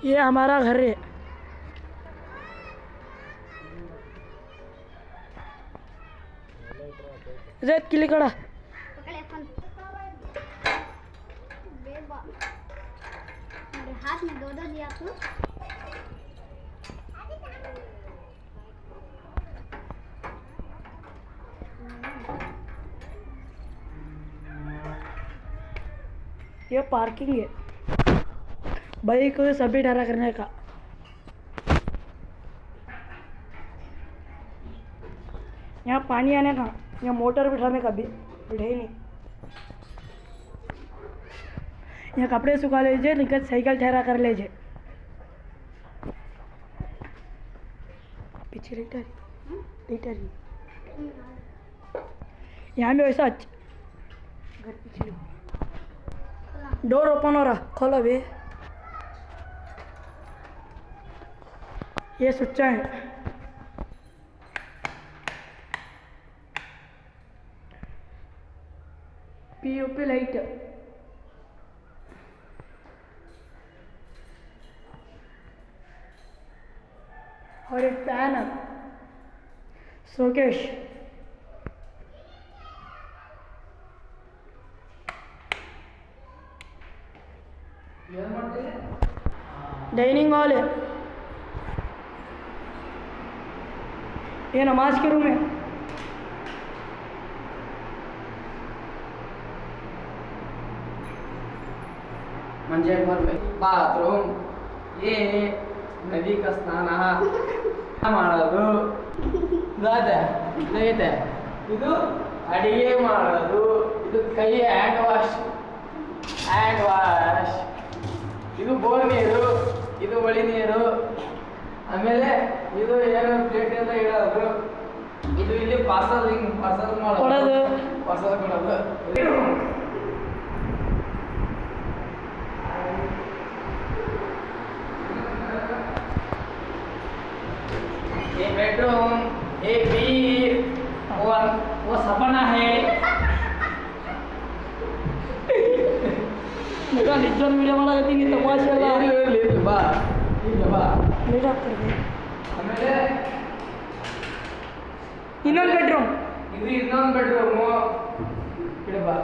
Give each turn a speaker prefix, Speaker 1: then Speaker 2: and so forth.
Speaker 1: ये हमारा घर है। रेत किली कड़ा
Speaker 2: हाथ में दो दिया तो
Speaker 1: ये पार्किंग है, बाइक सभी ठहरा करने का। यहाँ पानी आने का, यहाँ मोटर बिठाने का भी बिठा ही नहीं। यहाँ कपड़े सुखा लीजिए, निकल साइकिल ठहरा कर लीजिए। पीछे लीटर यहाँ भी वैसा घर पीछे डोर ओपन हो रहा, खोलो भी। ये सुच्चा है। पीओपी लाइट और एक फैन है। शोकेश डाइनिंग हॉल है। ये नमाज के रूम है।
Speaker 3: बाथरूम ये नदी का स्नान ಮಾಡೋದು ಸ್ನೇಹಿತೆ ಇದು ಅಡಿಗೆ ಮಾಡೋದು ಇದು ಕೈ ಹ್ಯಾಂಡ್ ವಾಶ್ ಇದು ಬೋರ್ ನೀರು ಇದು ಹೊಳಿ ನೀರು ಆಮೇಲೆ ಇದು ಏನು ಪ್ಲೇಟ್ ಎಲ್ಲ ಇಡೋದು ಇದು ಇಲ್ಲಿ ಪಾರ್ಸಲ್ ಮಾಡೋದು ಪಾರ್ಸಲ್ ಕೊಡೋದು ये बेडरूम एक बीर वो सपना है
Speaker 1: मेरा निजन वीडियो वाला कहती नहीं तमाशा
Speaker 3: बा
Speaker 1: मेरा कर दे।
Speaker 3: ಆಮೇಲೆ
Speaker 1: ಇನ್ನೊಂದು ಬೆಡ್ರೂಮ್
Speaker 3: ಇದು ಇನ್ನೊಂದು ಬೆಡ್ರೂಮ್ ಇಡಬಾ